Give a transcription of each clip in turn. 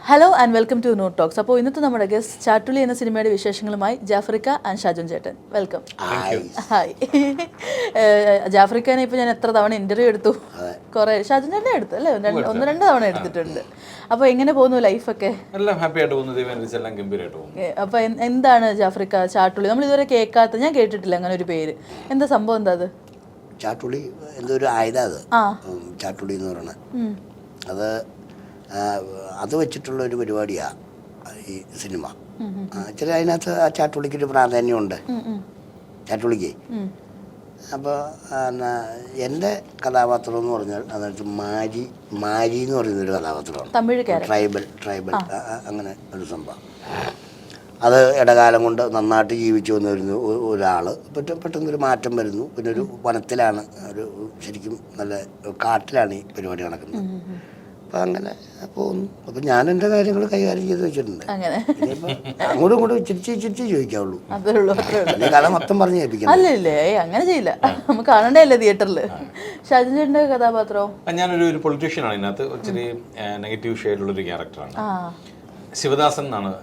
Hello and welcome to note talks. അപ്പോൾ ഇന്നത്തെ നമ്മുടെ ഗസ്റ്റ് ചാട്ടുളി എന്ന സിനിമയുടെ വിശേഷങ്ങളുമായി ജാഫ്രിക്ക ആൻഡ് ഷാജുൻ ചേട്ടൻ. വെൽക്കം. ഹായ്. ജാഫ്രിക്കനെ ഇപ്പോൾ ഞാൻ എത്ര തവണ ഇൻ്റർവ്യൂ എടുത്തു, കുറേ ഷാജുൻ ചേട്ടനെ എടുത്തു അല്ലേ, ഒന്ന് രണ്ട് തവണ എടുത്തിട്ടുണ്ട്. അപ്പോൾ എങ്ങനെ പോകുന്നു ലൈഫൊക്കെ? എല്ലാം ഹാപ്പി ആയിട്ട് പോകുന്നു, എല്ലാം ഗംഭീരമായിട്ട് പോകുന്നു. അപ്പോൾ എന്താണ് ജാഫ്രിക്ക ചാട്ടുളി? നമ്മൾ ഇതുവരെ കേൾക്കാത്ത, ഞാൻ കേട്ടിട്ടില്ല അങ്ങനെ ഒരു പേര്. എന്താ സംഭവം? എന്താ അത്? ചാട്ടുളി എന്തൊരു ആയുധം, അത് ചാട്ടുളി എന്ന് പറയുന്നത്. അത് വെച്ചിട്ടുള്ളൊരു പരിപാടിയാണ് ഈ സിനിമ. ഇച്ചിരി അതിനകത്ത് ആ ചാട്ടുളിക്കൊരു പ്രാധാന്യമുണ്ട്, ചാട്ടുളിക്ക്. അപ്പോൾ എൻ്റെ കഥാപാത്രം എന്ന് പറഞ്ഞാൽ അതിനകത്ത് മാരി എന്ന് പറയുന്നൊരു കഥാപാത്രമാണ്. ട്രൈബൽ അങ്ങനെ ഒരു സംഭവം. അത് ഇടകാലം കൊണ്ട് നന്നായിട്ട് ജീവിച്ചു വന്നിരുന്നു ഒരാൾ. പെട്ടെന്നൊരു മാറ്റം വരുന്നു. പിന്നെ ഒരു വനത്തിലാണ്, ഒരു ശരിക്കും നല്ല കാട്ടിലാണ് ഈ പരിപാടി നടക്കുന്നത്. അപ്പം അങ്ങനെ പോകുന്നു. അപ്പം ഞാൻ എൻ്റെ കാര്യങ്ങൾ കൈകാര്യം ചെയ്ത് വെച്ചിട്ടുണ്ട്. അങ്ങോട്ടും ഇങ്ങോട്ടും ചിരിച്ച് ചോദിക്കാവുള്ളൂ, കഥ മൊത്തം പറഞ്ഞ് കേൾപ്പിക്കണം. അല്ലേ, അങ്ങനെ ചെയ്യില്ല, നമുക്ക് കാണണ്ടല്ലേ തിയേറ്ററിൽ. ഷാജുൻ ചേട്ടൻ്റെ കഥാപാത്രം? ഞാനൊരു പൊളിറ്റീഷ്യനാണ്. ഇതിനകത്ത് ഒത്തിരി നെഗറ്റീവ് ഷെയ്ഡുള്ളൊരു ക്യാരക്ടറാണ്. ശിവദാസൻ എന്നാണ്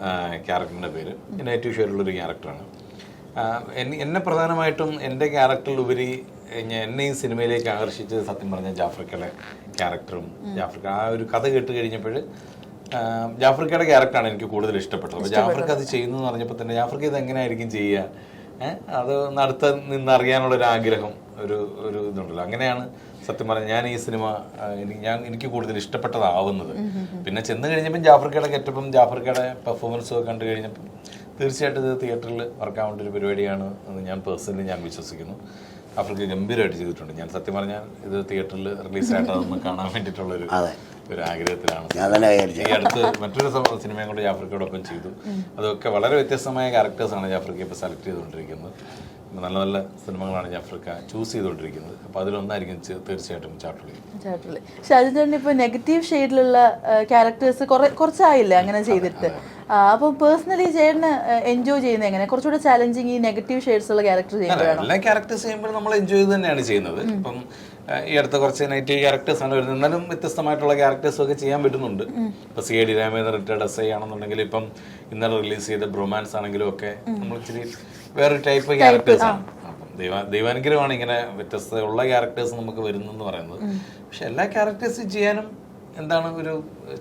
ക്യാരക്ടറിൻ്റെ പേര്. നെഗറ്റീവ് ഷെയ്ഡുള്ളൊരു ക്യാരക്ടറാണ്. എന്നെ പ്രധാനമായിട്ടും എൻ്റെ ക്യാരക്ടറിലുപരി എന്നെ ഈ സിനിമയിലേക്ക് ആകർഷിച്ചത് സത്യം പറഞ്ഞാൽ ജാഫ്രിക്കയുടെ ക്യാരക്ടറും ജാഫ്രിക്ക ആ ഒരു കഥ കേട്ട് കഴിഞ്ഞപ്പോൾ ജാഫ്രിക്കയുടെ ക്യാരക്ടറാണ് എനിക്ക് കൂടുതൽ ഇഷ്ടപ്പെട്ടത്. അപ്പോൾ ജാഫ്രിക്ക അത് ചെയ്യുന്നു എന്ന് പറഞ്ഞപ്പോൾ തന്നെ ജാഫ്രിക്ക ഇത് എങ്ങനെയായിരിക്കും ചെയ്യുക, അത് അടുത്ത് നിന്നറിയാനുള്ളൊരു ആഗ്രഹം, ഒരു ഇതുണ്ടല്ലോ. അങ്ങനെയാണ് സത്യം പറഞ്ഞാൽ ഞാൻ ഈ സിനിമ എനിക്ക് കൂടുതൽ ഇഷ്ടപ്പെട്ടതാവുന്നത്. പിന്നെ ചെന്ന് കഴിഞ്ഞപ്പം ജാഫ്രിക്കയുടെ ഗെറ്റപ്പും ജാഫ്രിക്കയുടെ പെർഫോമൻസും ഒക്കെ കണ്ടു കഴിഞ്ഞപ്പം തീർച്ചയായിട്ടും ഇത് തിയേറ്ററിൽ വർക്കാവേണ്ട ഒരു പരിപാടിയാണ് എന്ന് ഞാൻ പേഴ്സണലി വിശ്വസിക്കുന്നു. ആഫ്രിക്ക ഗംഭീരമായിട്ട് ചെയ്തിട്ടുണ്ട്. ഞാൻ സത്യം പറഞ്ഞാൽ ഇത് തിയേറ്ററിൽ റിലീസായിട്ട് അതൊന്ന് കാണാൻ വേണ്ടിയിട്ടുള്ളൊരു ആഗ്രഹത്തിലാണ്. ഈ അടുത്ത് മറ്റൊരു സിനിമയും കൊണ്ട് ജാഫ്രിക്കയോടൊപ്പം ചെയ്തു. അതൊക്കെ വളരെ വ്യത്യസ്തമായ ക്യാരക്ടേഴ്സാണ് ജാഫ്രിക്ക ഇപ്പോൾ സെലക്ട് ചെയ്തുകൊണ്ടിരിക്കുന്നത്. നല്ല നല്ല സിനിമകളാണ് ജാഫ്രിക്ക ചൂസ് ചെയ്തുകൊണ്ടിരിക്കുന്നത്. അപ്പോൾ അതിലൊന്നായിരിക്കും തീർച്ചയായിട്ടും ചാട്ടുളി. ഷാജുൻ ചേട്ടൻ ഇപ്പോൾ നെഗറ്റീവ് ഷെയ്ഡിലുള്ള ക്യാരക്ടേഴ്സ് കുറച്ചായില്ലേ അങ്ങനെ ചെയ്തിട്ട്? അപ്പോൾ പേഴ്സണലി ചേട്ടന് എൻജോയ് ചെയ്യുന്നത് എങ്ങനെ? കുറച്ചുകൂടെ ചാലഞ്ചിങ് ഈ നെഗറ്റീവ് ഷെയ്ഡ്സ് ഉള്ള ക്യാരക്ടർ ചെയ്യുമ്പോഴാണ്? എല്ലാ ക്യാരക്ടേഴ്സ് ചെയ്യുമ്പോൾ നമ്മൾ എൻജോയ് ചെയ്ത് തന്നെയാണ് ചെയ്യുന്നത്. ഇപ്പം ഈ അടുത്ത കുറച്ച് നെഗറ്റീവ് ക്യാരക്ടേഴ്സാണ് വരുന്നത്. എന്നാലും വ്യത്യസ്തമായിട്ടുള്ള ക്യാരക്ടേഴ്സും ഒക്കെ ചെയ്യാൻ പറ്റുന്നുണ്ട്. ഇപ്പോൾ CID രാമേന്ദ്രൻ റിട്ടയർഡ് SI ആണെന്നുണ്ടെങ്കിൽ, ഇപ്പം ഇന്നലെ റിലീസ് ചെയ്ത ബ്രൊമാൻസ് ആണെങ്കിലും ഒക്കെ നമ്മൾ ഇച്ചിരി വേറൊരു ടൈപ്പ് ക്യാരക്ടേഴ്സാണ്. അപ്പം ദൈവാനുഗ്രഹമാണ് ഇങ്ങനെ വ്യത്യസ്തമുള്ള ക്യാരക്ടേഴ്സ് നമുക്ക് വരുന്നെന്ന് പറയുന്നത്. പക്ഷെ എല്ലാ ക്യാരക്ടേഴ്സും ചെയ്യാനും എന്താണ് ഒരു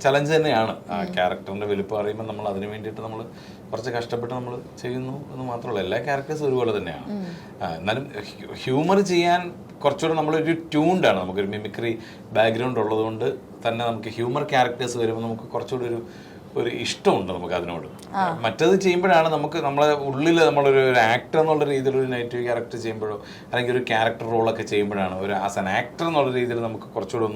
ചലഞ്ച് തന്നെയാണ്. ആ ക്യാരക്ടറിൻ്റെ വലുപ്പം അറിയുമ്പോൾ നമ്മൾ അതിന് വേണ്ടിയിട്ട് നമ്മൾ കുറച്ച് കഷ്ടപ്പെട്ട് നമ്മൾ ചെയ്യുന്നു എന്ന് മാത്രമല്ല, എല്ലാ ക്യാരക്ടേഴ്സും ഒരുപോലെ തന്നെയാണ്. എന്നാലും ഹ്യൂമർ ചെയ്യാൻ കുറച്ചുകൂടെ നമ്മളൊരു ട്യൂൺഡാണ്. നമുക്കൊരു മിമിക്രി ബാക്ക്ഗ്രൗണ്ട് ഉള്ളതുകൊണ്ട് തന്നെ നമുക്ക് ഹ്യൂമർ ക്യാരക്ടേഴ്സ് വരുമ്പോൾ നമുക്ക് കുറച്ചുകൂടി ഒരു ഇഷ്ടമുണ്ട് നമുക്ക് അതിനോട്. മറ്റേത് ചെയ്യുമ്പോഴാണ് നമ്മളെ ഉള്ളിൽ നമ്മളൊരു ആക്ടർ എന്നുള്ള രീതിയിൽ ഒരു നെഗറ്റീവ് ക്യാരക്ടർ ചെയ്യുമ്പോഴോ അല്ലെങ്കിൽ ഒരു ക്യാരക്ടർ റോളൊക്കെ ചെയ്യുമ്പോഴാണ് ഒരു ആസ് ആൻ ആക്ടർ എന്നുള്ള രീതിയിൽ നമുക്ക് കുറച്ചുകൂടെ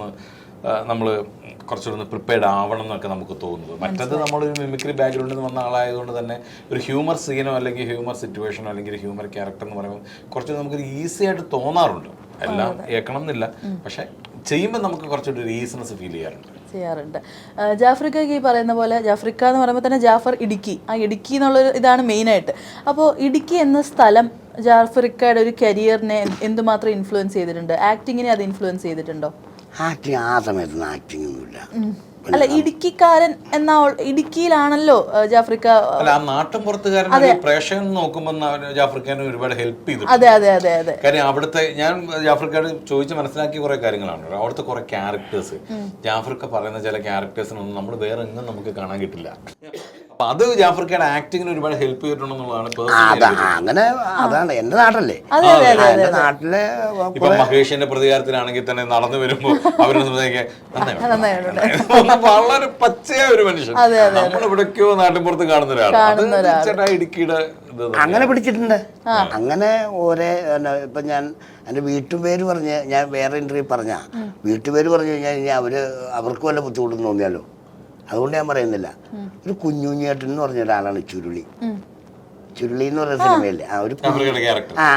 ഒന്ന് പ്രിപ്പയർഡ് ആവണം എന്നൊക്കെ നമുക്ക് തോന്നുന്നത്. മറ്റത് നമ്മളൊരു മിമിക്രി ബാക്ക്ഗ്രൗണ്ടിൽ നിന്ന് വന്ന ആളായതുകൊണ്ട് തന്നെ ഒരു ഹ്യൂമർ സീനോ അല്ലെങ്കിൽ ഹ്യൂമർ സിറ്റുവേഷനോ അല്ലെങ്കിൽ ഒരു ഹ്യൂമർ ക്യാരക്ടർ എന്ന് പറയുമ്പോൾ കുറച്ചുകൂടി നമുക്കൊരു ഈസി ആയിട്ട് തോന്നാറുണ്ട്. എല്ലാം ഏക്കണം എന്നില്ല, പക്ഷെ ചെയ്യുമ്പോൾ നമുക്ക് കുറച്ചുകൂടി ഒരു ഈസിനെസ് ഫീൽ ചെയ്യാറുണ്ട്. ജാഫ്രിക്കയ്ക്ക് ഈ പറയുന്ന പോലെ, ജാഫ്രിക്ക എന്ന് പറയുമ്പോൾ തന്നെ ജാഫർ ഇടുക്കി, ആ ഇടുക്കി എന്നുള്ളൊരു ഇതാണ് മെയിനായിട്ട്. അപ്പോൾ ഇടുക്കി എന്ന സ്ഥലം ജാഫ്രിക്കയുടെ ഒരു കരിയറിനെ എന്തുമാത്രം ഇൻഫ്ലുവൻസ് ചെയ്തിട്ടുണ്ട്? ആക്ടിങ്ങിനെ അത് ഇൻഫ്ലുവൻസ് ചെയ്തിട്ടുണ്ടോ? ആക്ടിങ് ആ സമയത്തൊന്നും ആക്ടിങ് ഒന്നുമില്ല. അല്ല, ഇടുക്കിക്കാരൻ എന്ന ഇടുക്കിയിലാണല്ലോ ജാഫ്രിക്ക. അല്ല, ആ നാട്ടും പുറത്തുകാരൻ പ്രേക്ഷകൻ നോക്കുമ്പോൾ ജാഫ്രിക്കാനെ ഒരുപാട് ഹെൽപ്പ് ചെയ്തു. അതെ. കാര്യം അവിടുത്തെ ഞാൻ ജാഫ്രിക്കയോട് ചോദിച്ച് മനസ്സിലാക്കിയ കുറെ കാര്യങ്ങളാണ്. അവിടുത്തെ കുറെ ക്യാരക്ടേഴ്സ്, ജാഫ്രിക്ക പറയുന്ന ചില ക്യാരക്ടേഴ്സിനൊന്നും നമ്മൾ വേറെ എങ്ങും നമുക്ക് കാണാൻ കിട്ടില്ല. അപ്പൊ അത് ജാഫ്രിക്കയുടെ ആക്ടിങ്ങിന് ഒരുപാട് ഹെൽപ്പ് ചെയ്തിട്ടുണ്ടെന്നുള്ളതാണ്. അങ്ങനെ അതാണ് എന്റെ നാട്ടല്ലേ, എന്റെ നാട്ടിലെ. ഇപ്പൊ മഹേഷിന്റെ പ്രതികാരത്തിലാണെങ്കിൽ തന്നെ നടന്നു വരുമ്പോ അവരുടെ വളരെ പച്ചയായ ഒരു മനുഷ്യൻ നമ്മൾ ഇവിടേക്കോ നാട്ടിൻപുറത്ത് കാണുന്ന ഒരാളാണ്. ഇടുക്കിയുടെ അങ്ങനെ പിടിച്ചിട്ടുണ്ട്. അങ്ങനെ ഇപ്പൊ ഞാൻ എൻ്റെ വീട്ടുപേര് പറഞ്ഞ് ഞാൻ വേറെ ഇന്റർവ്യൂ പറഞ്ഞ വീട്ടുപേര് പറഞ്ഞു കഴിഞ്ഞാൽ അവർക്ക് വല്ല ബുദ്ധിമുട്ടെന്ന് തോന്നിയാലോ, അതുകൊണ്ട് ഞാൻ പറയുന്നില്ല. ഒരു കുഞ്ഞുഞ്ഞേട്ടൻ എന്ന് പറഞ്ഞ ഒരാളാണ് ചുരുളി എന്ന് പറയുന്ന സിനിമയല്ലേ,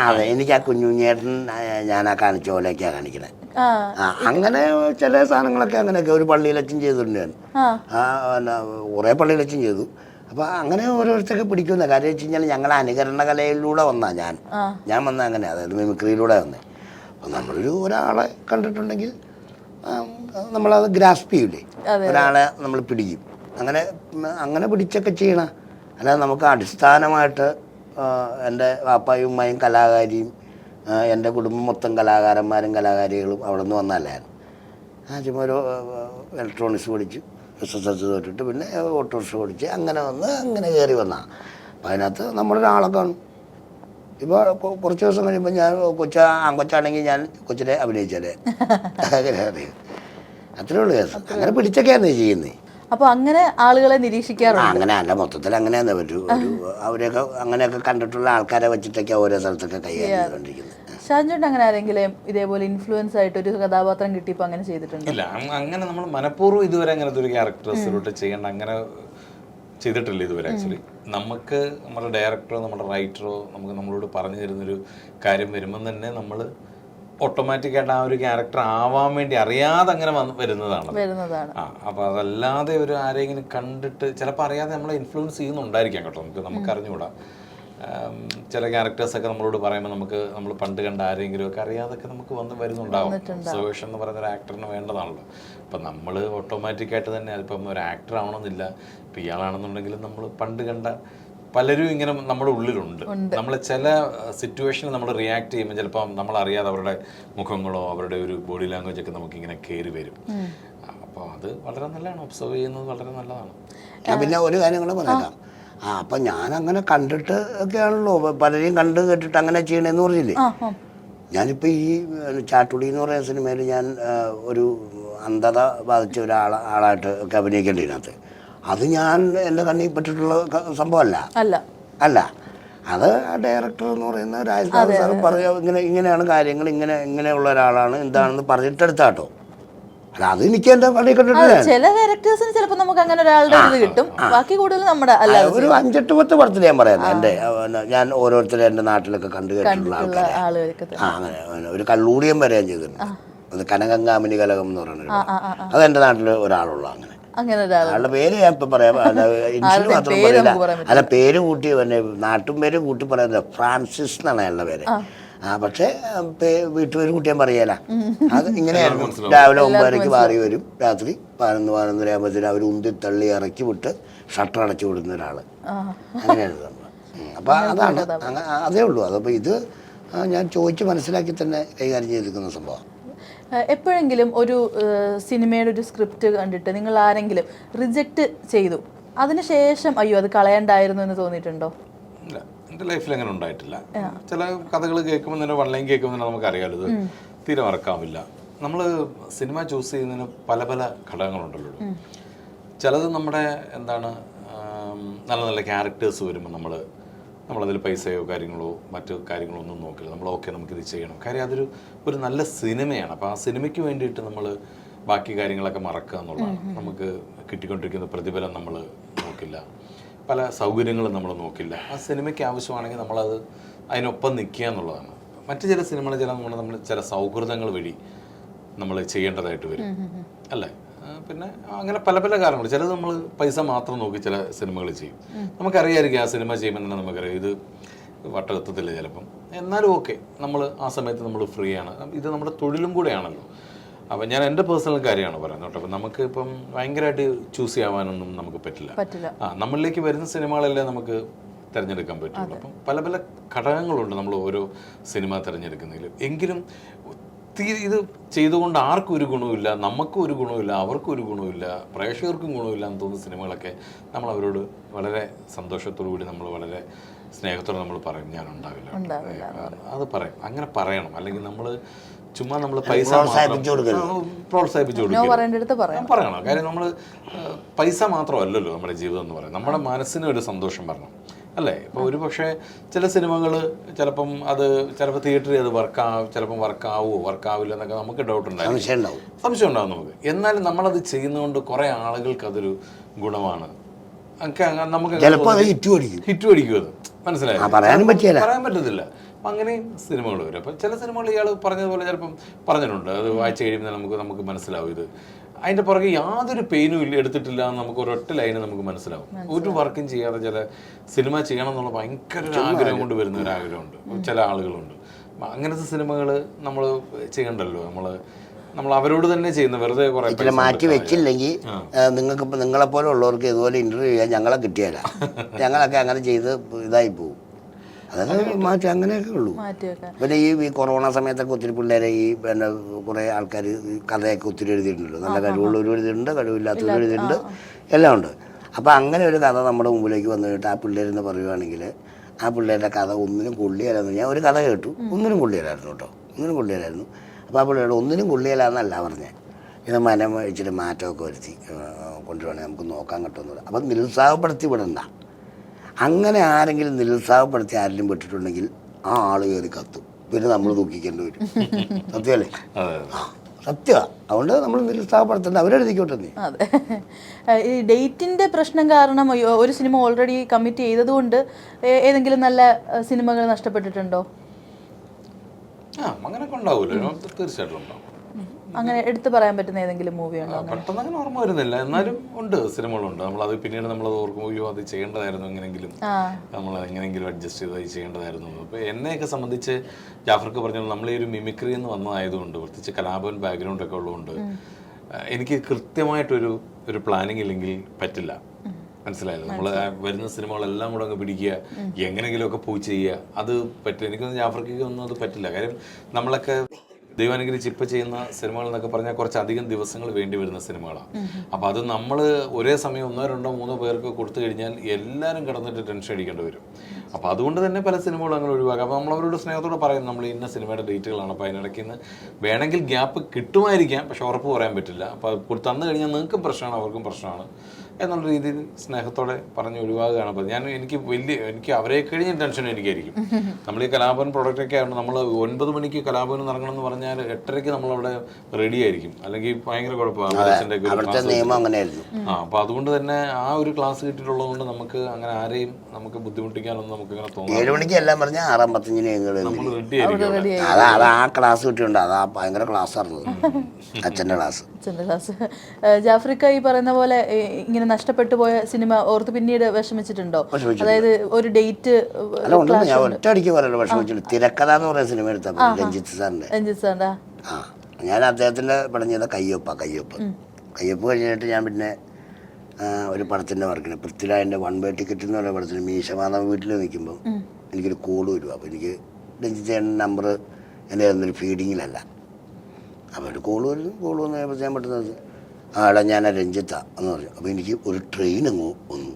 അതെ. എനിക്ക് ആ കുഞ്ഞുഞ്ഞേട്ടൻ ഞാൻ ആ കാണിച്ച പോലെയൊക്കെയാണ് കാണിക്കണേ. അങ്ങനെ ചില സാധനങ്ങളൊക്കെ അങ്ങനെയൊക്കെ ഒരു പള്ളിയിലച്ചും ചെയ്തിട്ടുണ്ട് ഞാൻ. കുറേ പള്ളിയിലച്ചും ചെയ്തു. അപ്പോൾ അങ്ങനെ ഓരോരുത്തരൊക്കെ പിടിക്കുന്ന കാര്യം വെച്ച് കഴിഞ്ഞാൽ ഞങ്ങൾ അനുകരണ കലയിലൂടെ വന്നാ ഞാൻ വന്ന അങ്ങനെ, അതായത് മിമിക്രിയിലൂടെ വന്നേ. അപ്പോൾ നമ്മളൊരു ഒരാളെ കണ്ടിട്ടുണ്ടെങ്കിൽ നമ്മളത് ഗ്രാസ്പ് ചെയ്യൂലേ, ഒരാളെ നമ്മൾ പിടിക്കും. അങ്ങനെ പിടിച്ചൊക്കെ ചെയ്യണം. അല്ലാതെ നമുക്ക് അടിസ്ഥാനമായിട്ട് എൻ്റെ വാപ്പായും ഉമ്മയും കലാകാരിയും എൻ്റെ കുടുംബം മൊത്തം കലാകാരന്മാരും കലാകാരികളും അവിടെ നിന്ന് വന്നല്ലായിരുന്നു. ആദ്യം ഒരു ഇലക്ട്രോണിക്സ് പഠിച്ചു, SSLC തോറ്റിട്ട് പിന്നെ ഓട്ടോറിക്ഷ പഠിച്ച് അങ്ങനെ വന്ന് അങ്ങനെ കയറി വന്നതാണ്. അപ്പം അതിനകത്ത് നമ്മളൊരാളെ കാണും. ഇപ്പോൾ കുറച്ച് ദിവസം കഴിയുമ്പോൾ ഞാൻ ആൺകൊച്ചാണെങ്കിൽ ഞാൻ കൊച്ചിനെ അഭിനയിച്ചാലേ അങ്ങനെ അറിയും. അത്രേ ഉള്ളൂ കേസ്. അങ്ങനെ പിടിച്ചൊക്കെയാണ് ചെയ്യുന്നത്. അപ്പോൾ അങ്ങനെ ആളുകളെ നിരീക്ഷിക്കാറുണ്ട്. അങ്ങനെ അല്ല, മൊത്തത്തിൽ അങ്ങനെയാന്ന് ഒരു അവരെയൊക്കെ അങ്ങനെയൊക്കെ കണ്ടിട്ടുള്ള ആൾക്കാരെ വെച്ചിട്ടൊക്കെ ഓരോ സ്ഥലത്തൊക്കെ കൈകാര്യം ചെയ്തുകൊണ്ടിരിക്കുന്നത്. ഷാജുണ്ട് അങ്ങനെ ആരെങ്കിലും ഇതേപോലെ ഇൻഫ്ലുവൻസ് ആയിട്ട് ഒരു കഥാപാത്രം കിട്ടിയപ്പോൾ അങ്ങനെ ചെയ്തിട്ടുണ്ട്? ഇല്ല, അങ്ങനെ നമ്മൾ മനഃപൂർവ്വം ഇതുവരെ അങ്ങനത്തെ ഒരു ക്യാരക്ടേഴ്സിലോട്ട് ചെയ്യേണ്ട അങ്ങനെ ചെയ്തിട്ടില്ല ഇതുവരെ. ആക്ച്വലി നമുക്ക് നമ്മുടെ ഡയറക്ടറോ നമ്മുടെ റൈറ്ററോ നമുക്ക് നമ്മളോട് പറഞ്ഞു തരുന്നൊരു കാര്യം വരുമ്പം തന്നെ നമ്മൾ ഓട്ടോമാറ്റിക്കായിട്ട് ആ ഒരു ക്യാരക്ടർ ആവാൻ വേണ്ടി അറിയാതെ അങ്ങനെ വരുന്നതാണ്. അപ്പോൾ അതല്ലാതെ ഒരു ആരെങ്കിലും കണ്ടിട്ട് ചിലപ്പോൾ അറിയാതെ നമ്മളെ ഇൻഫ്ലുവൻസ് ചെയ്യുന്നുണ്ടായിരിക്കാം കേട്ടോ. നമുക്ക് അറിഞ്ഞുകൂടാ. ചില ക്യാരക്ടേഴ്സൊക്കെ നമ്മളോട് പറയുമ്പോൾ നമ്മൾ പണ്ട് കണ്ട ആരെങ്കിലും ഒക്കെ അറിയാതൊക്കെ നമുക്ക് വരുന്നുണ്ടാവും. ഒബ്സർവേഷൻ എന്ന് പറയുന്ന ഒരു ആക്ടറിന് വേണ്ടതാണല്ലോ. അപ്പം നമ്മൾ ഓട്ടോമാറ്റിക്കായിട്ട് തന്നെ അതിപ്പം ഒരു ആക്ടർ ആവണമെന്നില്ല. ഇപ്പം ഇയാളാണെന്നുണ്ടെങ്കിലും നമ്മൾ പണ്ട് കണ്ട പലരും ഇങ്ങനെ നമ്മുടെ ഉള്ളിലുണ്ട്. നമ്മൾ ചില സിറ്റുവേഷനിൽ നമ്മൾ റിയാക്ട് ചെയ്യുമ്പോൾ ചിലപ്പോൾ നമ്മളറിയാതെ അവരുടെ മുഖങ്ങളോ അവരുടെ ഒരു ബോഡി ലാംഗ്വേജ് ഒക്കെ നമുക്കിങ്ങനെ കയറി വരും. അപ്പോൾ അത് വളരെ നല്ലതാണ്. ഒബ്സർവ് ചെയ്യുന്നത് വളരെ നല്ലതാണ്. പിന്നെ ഒരു കാര്യം കൂടെ പറഞ്ഞേക്കാം. അപ്പം ഞാനങ്ങനെ കണ്ടിട്ട് ഒക്കെയാണല്ലോ പലരെയും കണ്ട് കേട്ടിട്ട് അങ്ങനെ ചെയ്യണമെന്ന് പറഞ്ഞില്ലേ. ഞാനിപ്പോൾ ഈ ചാട്ടുളി എന്ന് പറയുന്ന സിനിമയിൽ ഞാൻ ഒരു അന്ധത ബാധിച്ച ആളായിട്ട് ഒക്കെ അഭിനയിക്കേണ്ടതിനകത്ത് അത് ഞാൻ എൻ്റെ കണ്ണിൽ പറ്റിയിട്ടുള്ള സംഭവമല്ല. അല്ല, അത് ഡയറക്ടർ എന്ന് പറയുന്ന രാജസ്ഥാൻ സാർ പറയുക ഇങ്ങനെയാണ് കാര്യങ്ങൾ, ഇങ്ങനെയുള്ള ഒരാളാണ് എന്താണെന്ന് പറഞ്ഞിട്ടെടുത്താട്ടോ. അല്ല, അത് എനിക്ക് എൻ്റെ പണി കണ്ടിട്ടില്ല. ചില ക്യാരക്ടേഴ്സിന് ചിലപ്പോൾ നമുക്ക് അങ്ങനെ ഒരാളുടെ ഇത് കിട്ടും. ബാക്കി കൂടുതൽ നമ്മുടെ ഒരു 5-8 പടത്തിൽ ഞാൻ പറയാം. ഞാൻ ഓരോരുത്തരും എൻ്റെ നാട്ടിലൊക്കെ കണ്ടു കേട്ടിട്ടുള്ള ആൾക്കാരെ അങ്ങനെ ഒരു കള്ളൂടിയം വരെയും ചെയ്തിട്ടുണ്ട്. അത് കനകങ്കാമിനി കലകം എന്ന് പറയുന്നത്. അതെൻ്റെ നാട്ടിൽ ഒരാളുള്ള അങ്ങനെ ആളുടെ പേര് ഞാൻ ഇപ്പം പറയാം. ഇൻഷുർ മാത്രം പറയില്ല. അല്ല, പേര് കൂട്ടി തന്നെ നാട്ടും പേര് കൂട്ടി പറയുന്നത് ഫ്രാൻസിസ് എന്നാണ് അയാളുടെ പേര്. പക്ഷേ വീട്ടുപേര് കൂട്ടിയാൻ പറയല. അത് ഇങ്ങനെയായിരുന്നു. രാവിലെ 9:30 മാറി വരും, രാത്രി 11-11:30 ആകുമ്പോഴത്തേനും അവർ ഉന്തിത്തള്ളി ഇറക്കി വിട്ട് ഷട്ടർ അടച്ചു വിടുന്ന ഒരാള്. അങ്ങനെയായിരുന്നു. അപ്പം അതാണ്, അതേ ഉള്ളൂ. അതപ്പോൾ ഇത് ഞാൻ ചോദിച്ച് മനസ്സിലാക്കി തന്നെ കൈകാര്യം ചെയ്തിരിക്കുന്ന സംഭവം. എപ്പോഴെങ്കിലും ഒരു സിനിമയുടെ ഒരു സ്ക്രിപ്റ്റ് കണ്ടിട്ട് നിങ്ങൾ ആരെങ്കിലും റിജക്റ്റ് ചെയ്തു, അതിനുശേഷം അയ്യോ അത് കളയണ്ടായിരുന്നു എന്ന് തോന്നിയിട്ടുണ്ടോ? ഇല്ല, എൻ്റെ ലൈഫിൽ അങ്ങനെ ഉണ്ടായിട്ടില്ല. ചില കഥകൾ കേൾക്കുമ്പോൾ തന്നെ വൺലൈൻ കേൾക്കുമ്പോൾ തന്നെ നമുക്കറിയാമല്ലോ ഇത് തീരെ മറക്കാമില്ല. നമ്മൾ സിനിമ ചൂസ് ചെയ്യുന്നതിന് പല പല ഘടകങ്ങളുണ്ടല്ലോ. ചിലത് നമ്മുടെ എന്താണ് നല്ല നല്ല ക്യാരക്ടേഴ്സ് വരുമ്പോൾ നമ്മളതിൽ പൈസയോ കാര്യങ്ങളോ മറ്റു കാര്യങ്ങളോ ഒന്നും നോക്കില്ല. നമ്മൾ നമുക്കിത് ചെയ്യണം. കാര്യം ഒരു നല്ല സിനിമയാണ്. അപ്പോൾ ആ സിനിമയ്ക്ക് വേണ്ടിയിട്ട് നമ്മൾ ബാക്കി കാര്യങ്ങളൊക്കെ മറക്കുക എന്നുള്ളതാണ്. നമുക്ക് കിട്ടിക്കൊണ്ടിരിക്കുന്ന പ്രതിഫലം നമ്മൾ നോക്കില്ല, പല സൗകര്യങ്ങളും നമ്മൾ നോക്കില്ല. ആ സിനിമയ്ക്ക് ആവശ്യമാണെങ്കിൽ നമ്മളത് അതിനൊപ്പം നിൽക്കുക എന്നുള്ളതാണ്. മറ്റു ചില സിനിമകൾ നമ്മൾ ചില സൗഹൃദങ്ങൾ വഴി നമ്മൾ ചെയ്യേണ്ടതായിട്ട് വരും അല്ലേ. പിന്നെ അങ്ങനെ പല പല കാരണങ്ങൾ. ചിലത് നമ്മൾ പൈസ മാത്രം നോക്കി ചില സിനിമകൾ ചെയ്യും. നമുക്കറിയാമായിരിക്കും ആ സിനിമ ചെയ്യുമ്പോൾ തന്നെ നമുക്കറിയാം ഇത് വട്ടകത്തത്തില്ല ചിലപ്പം. എന്നാലും ഓക്കെ, നമ്മൾ ആ സമയത്ത് നമ്മൾ ഫ്രീ ആണ്. ഇത് നമ്മുടെ തൊഴിലും കൂടെയാണല്ലോ. അപ്പം ഞാൻ എൻ്റെ പേഴ്സണൽ കാര്യമാണ് പറയുന്നത് കേട്ടോ. അപ്പം നമുക്ക് ഇപ്പം ഭയങ്കരമായിട്ട് ചൂസ് ചെയ്യാവാനൊന്നും നമുക്ക് പറ്റില്ല. നമ്മളിലേക്ക് വരുന്ന സിനിമകളെല്ലാം നമുക്ക് തിരഞ്ഞെടുക്കാൻ പറ്റുള്ളൂ. അപ്പം പല പല ഘടകങ്ങളുണ്ട് നമ്മൾ ഓരോ സിനിമ തിരഞ്ഞെടുക്കുന്നതിൽ. എങ്കിലും ഇത് ചെയ്തുകൊണ്ട് ആർക്കും ഒരു ഗുണവുമില്ല, നമുക്കും ഒരു ഗുണവുമില്ല, അവർക്കും ഒരു ഗുണവുമില്ല, പ്രേക്ഷകർക്കും ഗുണമില്ല എന്ന് തോന്നുന്ന സിനിമകളൊക്കെ നമ്മൾ അവരോട് വളരെ സന്തോഷത്തോടു കൂടി നമ്മൾ വളരെ സ്നേഹത്തോടെ നമ്മൾ പറയും ഞാൻ ഉണ്ടാവില്ല, അത് പറയും. അങ്ങനെ പറയണം. അല്ലെങ്കിൽ നമ്മൾ ചുമ്മാ നമ്മൾ പൈസ പ്രോത്സാഹിപ്പിച്ചു കൊടുക്കണം. പറയണം. കാര്യം നമ്മൾ പൈസ മാത്രമല്ലല്ലോ നമ്മുടെ ജീവിതം എന്ന് പറയുന്നത്. നമ്മുടെ മനസ്സിന് ഒരു സന്തോഷം വരണം അല്ലേ. ഇപ്പോൾ ഒരു പക്ഷേ ചില സിനിമകൾ ചിലപ്പം തിയേറ്ററിൽ അത് ചിലപ്പം വർക്കാവില്ല എന്നൊക്കെ നമുക്ക് ഡൗട്ട് ഉണ്ടാവും, സംശയം ഉണ്ടാവും നമുക്ക്. എന്നാലും നമ്മളത് ചെയ്യുന്നതുകൊണ്ട് കുറേ ആളുകൾക്ക് അതൊരു ഗുണമാണ്. നമുക്ക് ഹിറ്റ് അടിക്കും. അത് മനസ്സിലായി, പറയാൻ പറ്റത്തില്ല. അപ്പം അങ്ങനെയും സിനിമകൾ വരും. അപ്പം ചില സിനിമകൾ ഇയാൾ പറഞ്ഞതുപോലെ ചിലപ്പം പറഞ്ഞിട്ടുണ്ട്, അത് വായിച്ചു കഴിയുമ്പോൾ നമുക്ക് മനസ്സിലാവും ഇത് അതിൻ്റെ പുറകെ യാതൊരു പെയിനും എടുത്തിട്ടില്ല എന്ന് നമുക്ക് ഒരൊറ്റ ലൈന് നമുക്ക് മനസ്സിലാവും. ഒരു വർക്കും ചെയ്യാതെ ചില സിനിമ ചെയ്യണം എന്നുള്ള ഭയങ്കര ഒരു ആഗ്രഹം കൊണ്ട് വരുന്ന ഒരു ആഗ്രഹമുണ്ട് ചില ആളുകളുണ്ട്. അങ്ങനത്തെ സിനിമകൾ നമ്മൾ ചെയ്യണ്ടല്ലോ. നമ്മൾ നമ്മൾ അവരോട് തന്നെ ചെയ്യുന്ന വെറുതെ കുറെ ഇച്ചിരി മാറ്റി വെച്ചില്ലെങ്കിൽ നിങ്ങൾക്കിപ്പോൾ നിങ്ങളെപ്പോലെ ഉള്ളവർക്ക് ഇതുപോലെ ഇൻ്റർവ്യൂ ചെയ്യാൻ ഞങ്ങളെ കിട്ടിയാല ഞങ്ങളൊക്കെ അങ്ങനെ ചെയ്ത് ഇതായി പോകും. അതൊക്കെ മാറ്റി അങ്ങനെയൊക്കെ ഉള്ളൂ. പിന്നെ ഈ കൊറോണ സമയത്തൊക്കെ ഒത്തിരി പിള്ളേരെ ഈ പിന്നെ കുറേ ആൾക്കാർ കഥയൊക്കെ ഒത്തിരി എഴുതിയിട്ടുണ്ടല്ലോ. നല്ല കഴിവുള്ളവർ എഴുതിയിട്ടുണ്ട്, കഴിവില്ലാത്തവർ എഴുതിയിട്ടുണ്ട്, എല്ലാം ഉണ്ട്. അപ്പോൾ അങ്ങനെ ഒരു കഥ നമ്മുടെ മുമ്പിലേക്ക് വന്നു കഴിഞ്ഞിട്ട് ആ പിള്ളേരെന്ന് പറയുവാണെങ്കിൽ ആ പിള്ളേരുടെ കഥ ഒന്നിനും കൊള്ളിയലായിരുന്നു. ഞാൻ ഒരു കഥ കേട്ടു, ഒന്നിനും കൊള്ളിയലായിരുന്നു കേട്ടോ, ഒന്നിനും കൊള്ളിയലായിരുന്നു. അപ്പോൾ ആ പിള്ളേരുടെ ഒന്നിനും കൊള്ളിയലാന്നല്ല പറഞ്ഞത്, ഇത് മനം ഇച്ചിരി മാറ്റമൊക്കെ വരുത്തി കൊണ്ടുവേണമെങ്കിൽ നമുക്ക് നോക്കാൻ കിട്ടുമെന്ന്. അപ്പം നിരുത്സാഹപ്പെടുത്തി വിടണ്ട. അങ്ങനെ ആരെങ്കിലും നിരുത്സാഹപ്പെടുത്തി ആരെങ്കിലും വിട്ടിട്ടുണ്ടെങ്കിൽ ആ ആൾ കയറി കത്തും, പിന്നെ നമ്മൾ ദുഃഖിക്കേണ്ടി വരും. സത്യമല്ലേ? സത്യമാണ്. അതുകൊണ്ട് നമ്മൾ നിരുത്സാഹപ്പെടുത്തേണ്ട, അവരെഴുതിക്കോട്ടെ. അതെ. ഈ ഡേറ്റിന്റെ പ്രശ്നം കാരണം ഒരു സിനിമ ഓൾറെഡി കമ്മിറ്റ് ചെയ്തതുകൊണ്ട് ഏതെങ്കിലും നല്ല സിനിമകൾ നഷ്ടപ്പെട്ടിട്ടുണ്ടോ? അങ്ങനെയൊക്കെ ഉണ്ടാവുമല്ലോ, തീർച്ചയായിട്ടും ഉണ്ടാവും. അങ്ങനെ എടുത്തു പറയാൻ പറ്റുന്ന ഏതെങ്കിലും മൂവി ഉണ്ടോ? പെട്ടെന്ന് അങ്ങനെ ഓർമ്മ വരുന്നില്ല, എന്നാലും ഉണ്ട്, സിനിമകളുണ്ട്. നമ്മളത് പിന്നീട് നമ്മളത് ഓർക്കുമ്പോൾ അയ്യോ അത് ചെയ്യേണ്ടതായിരുന്നു, എങ്ങനെയെങ്കിലും നമ്മൾ എങ്ങനെയെങ്കിലും അഡ്ജസ്റ്റ് ചെയ്ത് ചെയ്യേണ്ടതായിരുന്നു. അപ്പോൾ എന്നെയൊക്കെ സംബന്ധിച്ച് ജാഫർക്ക് പറഞ്ഞാൽ നമ്മൾ ഈ ഒരു മിമിക്രി എന്ന് വന്നതായതുകൊണ്ട്, പ്രത്യേകിച്ച് കലാഭവൻ ബാക്ക്ഗ്രൗണ്ടൊക്കെ ഉള്ളതുകൊണ്ട് എനിക്ക് കൃത്യമായിട്ടൊരു പ്ലാനിങ് ഇല്ലെങ്കിൽ പറ്റില്ല. മനസ്സിലായില്ല? നമ്മൾ വരുന്ന സിനിമകളെല്ലാം കൂടെ അങ്ങ് പിടിക്കുക, എങ്ങനെയെങ്കിലുമൊക്കെ പോയി ചെയ്യുക, അത് പറ്റില്ല. എനിക്കൊന്നും ജാഫർക്ക് ഒന്നും അത് പറ്റില്ല. കാര്യം നമ്മളൊക്കെ ദൈവാനുഗ്രഹിച്ച് ഇപ്പം ചെയ്യുന്ന സിനിമകൾ എന്നൊക്കെ പറഞ്ഞാൽ കുറച്ചധികം ദിവസങ്ങൾ വേണ്ടി വരുന്ന സിനിമകളാണ്. അപ്പോൾ അത് നമ്മൾ ഒരേ സമയം 1, 2, 3 പേർക്ക് കൊടുത്തു കഴിഞ്ഞാൽ എല്ലാവരും കിടന്നിട്ട് ടെൻഷൻ അടിക്കേണ്ടി വരും. അപ്പോൾ അതുകൊണ്ട് തന്നെ പല സിനിമകളും അങ്ങനെ ഒഴിവാക്കാം. അപ്പോൾ നമ്മൾ അവരോട് സ്നേഹത്തോടെ പറയും നമ്മൾ ഇന്ന സിനിമയുടെ ഡേറ്റുകളാണ്, അപ്പോൾ അതിനിടയ്ക്ക് നിന്ന് വേണമെങ്കിൽ ഗ്യാപ്പ് കിട്ടുമായിരിക്കാം, പക്ഷെ ഉറപ്പ് പറയാൻ പറ്റില്ല. അപ്പോൾ തന്നു കഴിഞ്ഞാൽ നിങ്ങൾക്കും പ്രശ്നമാണ്, അവർക്കും പ്രശ്നമാണ് എന്നുള്ള രീതിയിൽ സ്നേഹത്തോടെ പറഞ്ഞ് ഒഴിവാകുകയാണ്. അപ്പോൾ എനിക്ക് അവരെ കഴിഞ്ഞ ടെൻഷൻ എനിക്കായിരിക്കും. നമ്മൾ ഈ കലാഭവൻ പ്രൊഡക്റ്റൊക്കെ ആയതുകൊണ്ട് നമ്മൾ 9 മണിക്ക് കലാഭവൻ ഇറങ്ങണം എന്ന് പറഞ്ഞാൽ 8:30 നമ്മളവിടെ റെഡി ആയിരിക്കും, അല്ലെങ്കിൽ ഭയങ്കര കുഴപ്പമാണ്. അപ്പോൾ അതുകൊണ്ട് തന്നെ ആ ഒരു ക്ലാസ് കിട്ടിയിട്ടുള്ളത് കൊണ്ട് നമുക്ക് അങ്ങനെ ആരെയും നമുക്ക് ബുദ്ധിമുട്ടിക്കാനൊന്നും നമുക്ക് ഇങ്ങനെ തോന്നുന്നു. 7 മണിക്ക് എല്ലാം പറഞ്ഞാൽ 6:55 നമ്മൾ റെഡി ആയിരിക്കും. ആ ക്ലാസ് കിട്ടിയുണ്ട്, അതാ ഭയങ്കര ക്ലാസ് ആയിരുന്നു, അച്ഛൻ്റെ ക്ലാസ്. ജാഫ്രിക്ക ഈ പറയുന്ന പോലെ ഇങ്ങനെ നഷ്ടപ്പെട്ടു പോയ സിനിമ ഓർത്ത് പിന്നീട് വിഷമിച്ചിട്ടുണ്ടോ? അതായത് ഒരു ഡേറ്റ് ഞാൻ ഒറ്റയടിക്ക് പറയല്ലോ വിഷമിച്ചിട്ടുണ്ട്. തിരക്കഥ എന്ന് പറയുന്ന സിനിമ എടുത്തപ്പോൾ രഞ്ജിത്ത് സാറിൻ്റെ ഞാൻ അദ്ദേഹത്തിൻ്റെ പടം ചെയ്ത കയ്യൊപ്പ് കഴിഞ്ഞിട്ട് ഞാൻ പിന്നെ ഒരു പടത്തിൻ്റെ വർക്കിന് പൃഥ്വിരാജിൻ്റെ 1 വേ ടിക്കറ്റ് എന്ന് പറയുന്ന പടത്തിന് മീശമാധവ വീട്ടിൽ നിൽക്കുമ്പോൾ എനിക്കൊരു കോള് വരും. അപ്പോൾ എനിക്ക് രഞ്ജിത്ത് നമ്പർ എൻ്റെ ഒരു ഫീഡിങ്ങിലല്ല. അപ്പോൾ ഒരു കോള് വന്ന് കഴിയുമ്പോൾ ഞാൻ പെട്ടെന്ന് ആടാ ഞാൻ രഞ്ജിത്താണ് എന്ന് പറഞ്ഞു. അപ്പോൾ എനിക്ക് ഒരു ട്രെയിൻ അങ്ങ് വന്നു.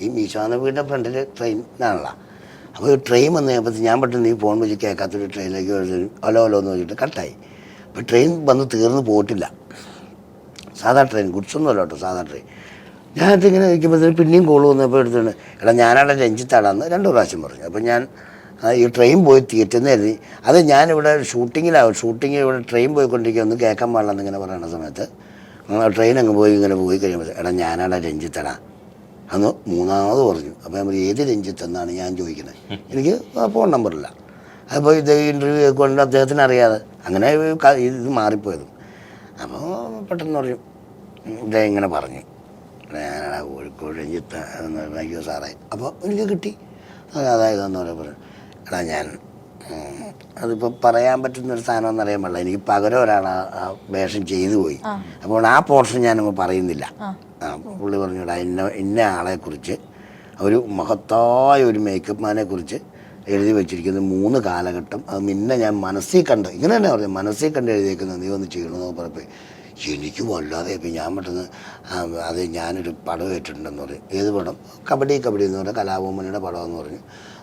ഈ മീശമാധവ വീടിൻ്റെ ഫ്രണ്ടിൽ ട്രെയിനാണല്ലോ. അപ്പോൾ ഒരു ട്രെയിൻ വന്നു കഴിയുമ്പോൾ ഞാൻ പെട്ടെന്ന് ഈ ഫോൺ വെച്ച് കേൾക്കാത്തൊരു ട്രെയിനിലേക്ക് ഹലോ എന്ന് പറഞ്ഞിട്ട് കട്ടായി. അപ്പോൾ ട്രെയിൻ വന്ന് തീർന്ന് പോയിട്ടില്ല. സാധാ ട്രെയിൻ, ഗുഡ്സൊന്നുമല്ല കേട്ടോ, സാധാ ട്രെയിൻ. ഞാനതിങ്ങനെ നിൽക്കുമ്പോഴത്തേന് പിന്നെയും കോൾ വന്നപ്പോൾ എടുത്തുകൊണ്ട് എടാ ഞാനാടെ രഞ്ജിത്താടാന്ന് 2 പ്രാവശ്യം പറഞ്ഞു. അപ്പോൾ ഞാൻ ഈ ട്രെയിൻ പോയി തീറ്റുന്ന കരുതി. അത് ഞാനിവിടെ ഷൂട്ടിങ്ങിൽ ഇവിടെ ട്രെയിൻ പോയിക്കൊണ്ടിരിക്കുക, ഒന്നും കേൾക്കാൻ പാടില്ലെന്ന് ഇങ്ങനെ പറയുന്ന സമയത്ത് ട്രെയിൻ അങ്ങ് ഇങ്ങനെ പോയി കഴിയുമ്പോൾ എടാ ഞാനാടെ രഞ്ജിത്തടാ അന്ന് 3ാമത് പറഞ്ഞു. അപ്പോൾ ഞാൻ ഏത് രഞ്ജിത്ത് എന്നാണ് ഞാൻ ചോദിക്കുന്നത്, എനിക്ക് ഫോൺ നമ്പറില്ല. അപ്പോൾ ഇത് ഇൻ്റർവ്യൂ കൊണ്ട് അദ്ദേഹത്തിന് അറിയാതെ അങ്ങനെ ഇത് മാറിപ്പോയതും. അപ്പോൾ പെട്ടെന്ന് പറഞ്ഞു ഇങ്ങനെ പറഞ്ഞു ഞാനാടാ കോഴിക്കോട് രഞ്ജിത്ത് അയ്യോ സാറേ. അപ്പോൾ എനിക്ക് കിട്ടി. അതായതെന്ന് പറയുമ്പോൾ എടാ ഞാൻ അതിപ്പോൾ പറയാൻ പറ്റുന്നൊരു സാധനം എന്നറിയാൻ പാടില്ല, എനിക്ക് പകരം ഒരാൾ ആ വേഷം ചെയ്തു പോയി. അപ്പോൾ ആ പോർഷൻ ഞാനങ്ങ് പറയുന്നില്ല. പുള്ളി പറഞ്ഞു എടാ ഇന്ന ആളെക്കുറിച്ച് ഒരു മഹത്തായ ഒരു മേക്കപ്പ് മാനെ കുറിച്ച് എഴുതി വെച്ചിരിക്കുന്നത് 3 കാലഘട്ടം, അത് നിന്നെ ഞാൻ മനസ്സിൽ കണ്ട് ഇങ്ങനെ തന്നെ പറഞ്ഞു, മനസ്സിൽ കണ്ട് എഴുതിയേക്കുന്നത് നീ ഒന്ന് ചെയ്യണമെന്ന് പറഞ്ഞപ്പോൾ എനിക്ക് വല്ലാതെ. ഇപ്പം ഞാൻ പെട്ടെന്ന് അത് ഞാനൊരു പടം ഏറ്റിട്ടുണ്ടെന്ന് പറയും. ഏത് പടം? കബഡി എന്ന് പറഞ്ഞാൽ കലാഭവമണിയുടെ പടമെന്ന് പറഞ്ഞു.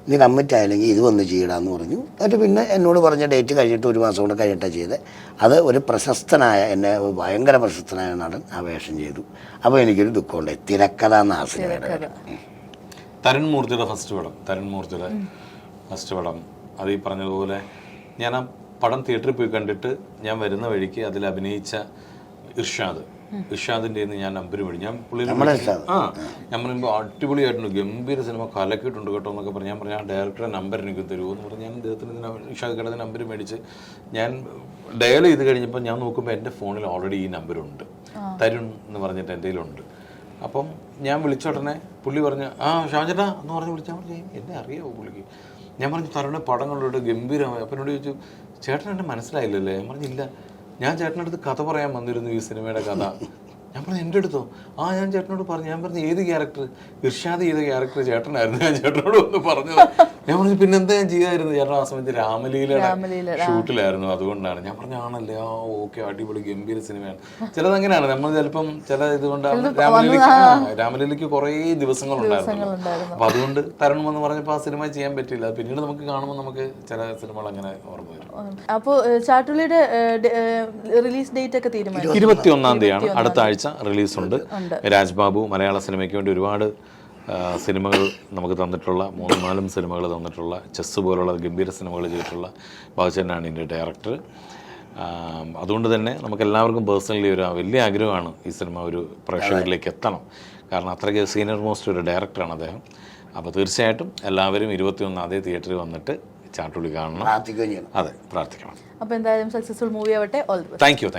നീ കമ്മിറ്റ് ആയില്ലെങ്കിൽ ഇത് വന്ന് ചെയ്യടാന്ന് പറഞ്ഞു. എന്നിട്ട് പിന്നെ എന്നോട് പറഞ്ഞ ഡേറ്റ് കഴിഞ്ഞിട്ട് 1 മാസം കൂടെ കഴിഞ്ഞിട്ടാണ് ചെയ്തത്. അത് ഒരു പ്രശസ്തനായ എന്നെ ഭയങ്കര പ്രശസ്തനായ നടൻ ആ വേഷം ചെയ്തു. അപ്പോൾ എനിക്കൊരു ദുഃഖമുണ്ടായി. തിരക്കഥ എന്ന ആ സിനിമയുടെ തരുൺ മൂർത്തിയുടെ ഫസ്റ്റ് പടം അത് ഈ പറഞ്ഞതുപോലെ ഞാൻ ആ പടം തിയേറ്ററിൽ പോയി കണ്ടിട്ട് ഞാൻ വരുന്ന വഴിക്ക് അതിൽ അഭിനയിച്ച ഇർഷാദിൻ്റെ ഞാൻ നമ്പർ മേടി. ഞാൻ പുള്ളിനെ ഞാൻ പറയുമ്പോൾ അടിപൊളിയായിട്ടുണ്ട്, ഗംഭീര സിനിമ കലക്കിയിട്ടുണ്ട് കേട്ടോ എന്നൊക്കെ പറഞ്ഞു. ഞാൻ പറഞ്ഞു ആ ഡയറക്ടറെ നമ്പർ എനിക്ക് തരുമോ എന്ന് പറഞ്ഞ് ഞാൻ അദ്ദേഹത്തിന് ഇർഷാദ് കടന്ന് നമ്പർ മേടിച്ച് ഞാൻ ഡയൽ ചെയ്ത് കഴിഞ്ഞപ്പോൾ ഞാൻ നോക്കുമ്പോൾ എൻ്റെ ഫോണിൽ ഓൾറെഡി ഈ നമ്പറുണ്ട്, തരുൺ എന്ന് പറഞ്ഞിട്ട് എൻ്റെ കയ്യിലുണ്ട്. അപ്പം ഞാൻ വിളിച്ച ഉടനെ പുള്ളി പറഞ്ഞു ഷാജേട്ടാ എന്ന് പറഞ്ഞ് വിളിച്ചാൽ പറഞ്ഞു എന്നെ അറിയാമോ പുള്ളിക്ക്. ഞാൻ പറഞ്ഞു തരുണ പടങ്ങളുടെ ഗംഭീരമായി. അപ്പം എന്നോട് ചോദിച്ചു ചേട്ടൻ എന്നെ മനസ്സിലായില്ലല്ലേ? ഞാൻ പറഞ്ഞില്ല. ഞാൻ ചേട്ടനടുത്ത് കഥ പറയാൻ വന്നിരുന്നു ഈ സിനിമയുടെ കഥ. ഞാൻ പറഞ്ഞു എൻ്റെ അടുത്തോ? ഞാൻ ചേട്ടനോട് പറഞ്ഞു. ഞാൻ പറഞ്ഞു ഏത് ക്യാരക്ടർ? ഇർഷാദ് ചെയ്ത ക്യാരക്ടർ ചേട്ടനായിരുന്നു. ഞാൻ ചേട്ടനോട് ഒന്ന് പറഞ്ഞത്. ഞാൻ പറഞ്ഞു പിന്നെന്താ ഞാൻ ചെയ്തായിരുന്നു? ചേട്ടൻ ആ സമയത്ത് രാമലീലയുടെ ഷൂട്ടിലായിരുന്നു, അതുകൊണ്ടാണ്. ഞാൻ പറഞ്ഞു ആണല്ലേ, ഓക്കെ, അടിപൊളി ഗംഭീര സിനിമയാണ്. ചിലത് അങ്ങനെയാണ്, നമ്മൾ ചിലപ്പം ചില ഇതുകൊണ്ട് രാമലീലയ്ക്ക് കുറേ ദിവസങ്ങളുണ്ടായിരുന്നു. അപ്പൊ അതുകൊണ്ട് തരണമെന്ന് പറഞ്ഞപ്പോൾ ആ സിനിമ ചെയ്യാൻ പറ്റില്ല. പിന്നീട് നമുക്ക് കാണുമ്പോൾ നമുക്ക് ചില സിനിമകൾ അങ്ങനെ ഓർമ്മ വരും. അപ്പോൾ ചാട്ടുള്ളിയുടെ റിലീസ് ഡേറ്റ് ഒക്കെ തീരുമാനിച്ചു? 21-ാം തീയതിയാണ്, അടുത്ത ആഴ്ച റിലീസുണ്ട്. രാജ്ബാബു മലയാള സിനിമയ്ക്ക് വേണ്ടി ഒരുപാട് സിനിമകൾ നമുക്ക് തന്നിട്ടുള്ള 3-4 സിനിമകൾ തന്നിട്ടുള്ള, ചെസ്സ് പോലുള്ള ഗംഭീര സിനിമകൾ ചെയ്തിട്ടുള്ള ബാബുചേട്ടനാണ് ഇതിൻ്റെ ഡയറക്ടർ. അതുകൊണ്ട് തന്നെ നമുക്ക് എല്ലാവർക്കും പേഴ്സണലി ഒരു വലിയ ആഗ്രഹമാണ് ഈ സിനിമ ഒരു പ്രേക്ഷകരിലേക്ക് എത്തണം. കാരണം അത്രയ്ക്ക് സീനിയർ മോസ്റ്റ് ഒരു ഡയറക്ടറാണ് അദ്ദേഹം. അപ്പോൾ തീർച്ചയായിട്ടും എല്ലാവരും 21 അതേ തിയേറ്ററിൽ വന്നിട്ട് ചാട്ടുള്ളി കാണണം. അതെ, പ്രാർത്ഥിക്കണം. അപ്പോൾ എന്തായാലും സക്സസ്ഫുൾ മൂവി ആവട്ടെ. All the best. Thank you.